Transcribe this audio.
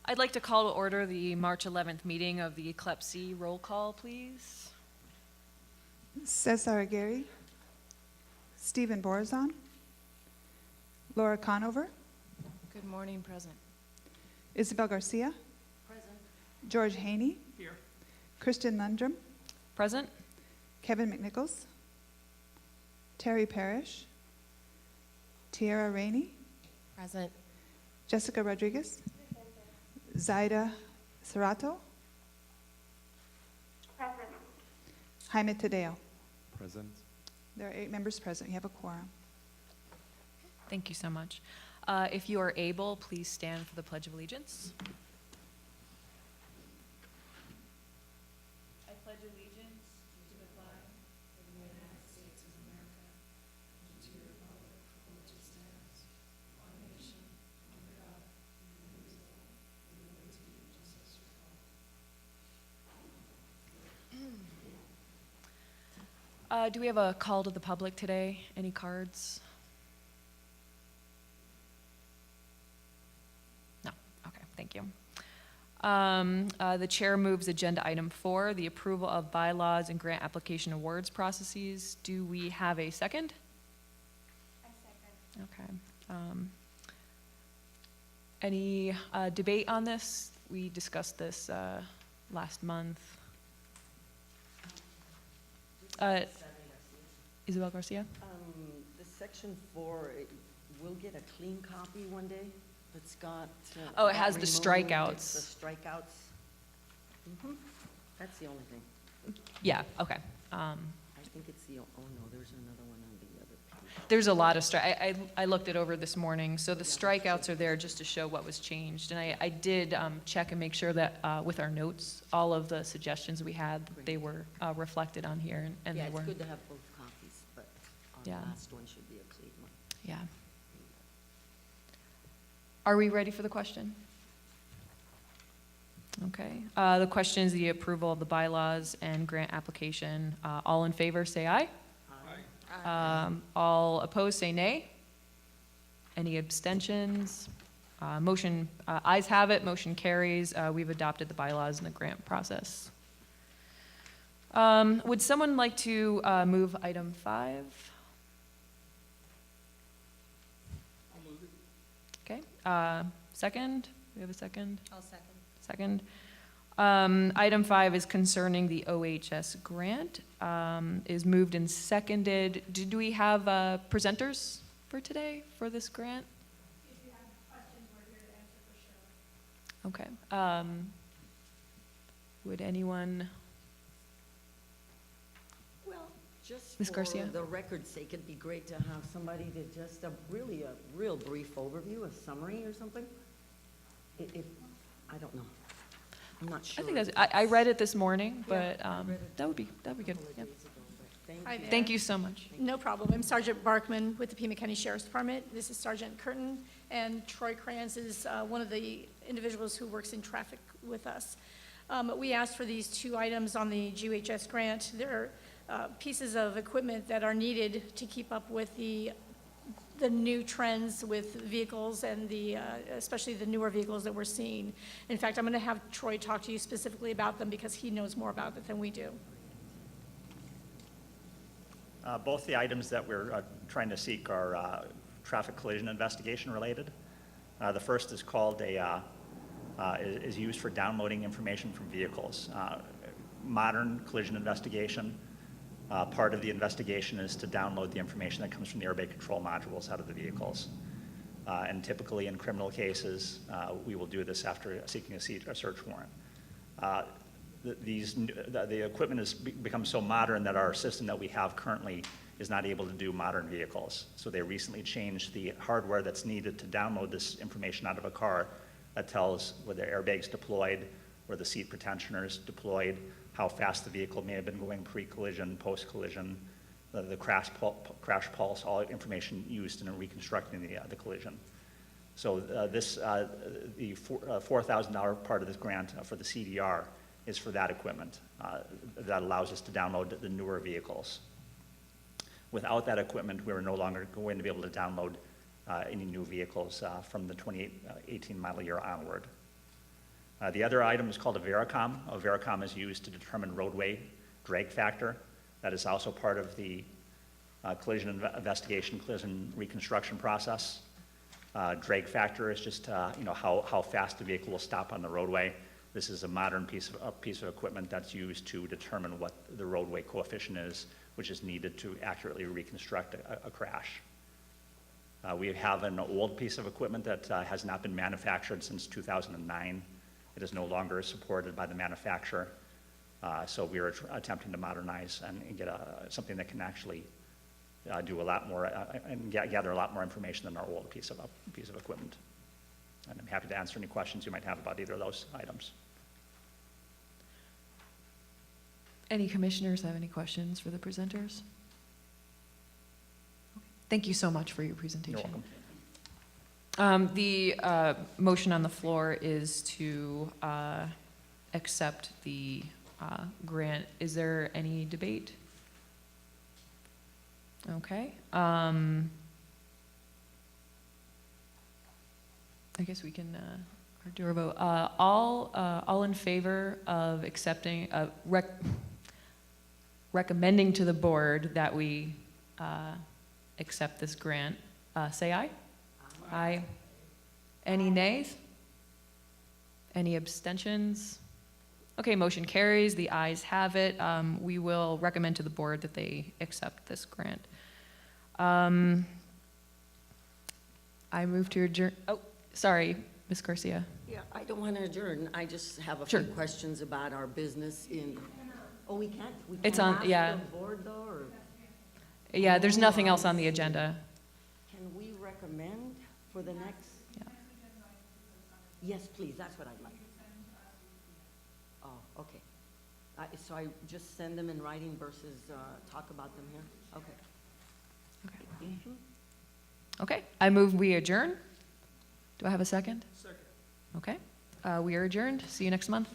I'd like to call to order the March 11th meeting of the CLEPC. Roll call, please. Cesar Aguirre, Stephen Borazon, Laura Conover, Good morning, present. Isabel Garcia, Present. George Haney, Here. Kristen Lundrum, Present. Kevin McNichols, Terry Parrish, Tiara Rainey, Present. Jessica Rodriguez, Zaida Cerrato, Jaime Tadeo. Present. There are 8 members present. You have a quorum. Thank you so much. If you are able, please stand for the Pledge of Allegiance. I pledge allegiance to the flag of the United States of America and to the republic for which it stands, one nation, under God, indivisible, with liberty and justice for all. Do we have a call to the public today? Any cards? No. Okay, thank you. The chair moves agenda item 4, the approval of bylaws and grant application awards processes. Do we have a second? I second. Okay. Any debate on this? We discussed this last month. Isabel Garcia? The section 4, we'll get a clean copy one day that's got. Oh, it got has the removed, strikeouts. it's the strikeouts. That's the only thing. Yeah, okay. I think it's the, oh no, there's another one on the other page. There's a lot of I looked it over this morning, so the strikeouts are there just to show what was changed. And I did check and make sure that with our notes, all of the suggestions we had, they were reflected on here, and Yeah, they it's were. good to have both copies, but the Yeah. last one should be a clean one. Yeah. Are we ready for the question? Okay. The question is the approval of the bylaws and grant application. All in favor, say aye. All opposed, say nay. Any abstentions? Motion, ayes have it, motion carries. We've adopted the bylaws and the grant process. Would someone like to move item 5? I'll move it. Okay. Second? We have a second? I'll second. Second. Item 5 is concerning the OHS grant. Is moved and seconded. Do we have presenters for today for this grant? If you have questions, we're here to answer for sure. Okay. Would anyone? Well, just Ms. for Garcia? the record's sake, it'd be great to have somebody to just, a real brief overview, a summary or something. If, I don't know. I'm not sure. I think I read it this morning, Yeah, but I read it that would be a good. couple of Yep. days ago, but Hi Thank you. there. Thank you so much. No problem. I'm Sergeant Barkman with the Pima County Sheriff's Department. This is Sergeant Curtin, and Troy Kranz is one of the individuals who works in traffic with us. We asked for these 2 items on the GHS grant. There are pieces of equipment that are needed to keep up with the new trends with vehicles and especially the newer vehicles that we're seeing. In fact, I'm going to have Troy talk to you specifically about them because he knows more about it than we do. Both the items that we're trying to seek are traffic collision investigation related. The first is called is used for downloading information from vehicles. Modern collision investigation, part of the investigation is to download the information that comes from the airbag control modules out of the vehicles. And typically in criminal cases, we will do this after seeking a search warrant. The equipment has become so modern that our system that we have currently is not able to do modern vehicles. So they recently changed the hardware that's needed to download this information out of a car that tells whether airbags deployed, where the seat pretensioners deployed, how fast the vehicle may have been going pre-collision, post-collision, the crash pulse, all information used in reconstructing the collision. So the $4,000 part of this grant for the CDR is for that equipment that allows us to download the newer vehicles. Without that equipment, we're no longer going to be able to download any new vehicles from the 2018 model year onward. The other item is called a Vericom. A Vericom is used to determine roadway drag factor. That is also part of the collision investigation, collision reconstruction process. Drag factor is just, how fast the vehicle will stop on the roadway. This is a modern piece of equipment that's used to determine what the roadway coefficient is, which is needed to accurately reconstruct a crash. We have an old piece of equipment that has not been manufactured since 2009. It is no longer supported by the manufacturer. So we are attempting to modernize and get something that can actually do a lot more and gather a lot more information than our old piece of equipment. And I'm happy to answer any questions you might have about either of those items. Any commissioners have any questions for the presenters? Thank you so much for your presentation. You're welcome. The motion on the floor is to accept the grant. Is there any debate? Okay. I guess we can do a vote. All in favor of accepting, recommending to the board that we accept this grant, say aye. Aye. Any nays? Any abstentions? Okay, motion carries. The ayes have it. We will recommend to the board that they accept this grant. I move to adjourn. Oh, sorry, Ms. Garcia. Yeah, I don't want to adjourn. I just have a Sure. few questions about our business in, oh, we can't? We It's can't on- ask yeah. the board though, or Yeah, there's nothing else on the agenda. can we recommend for the next? Yeah. Yes, please, that's what I'd like. Oh, okay. So I just send them in writing versus talk about them here? Okay. Okay. Mhm. Okay, I move we adjourn. Do I have a second? Second. Okay, we are adjourned. See you next month.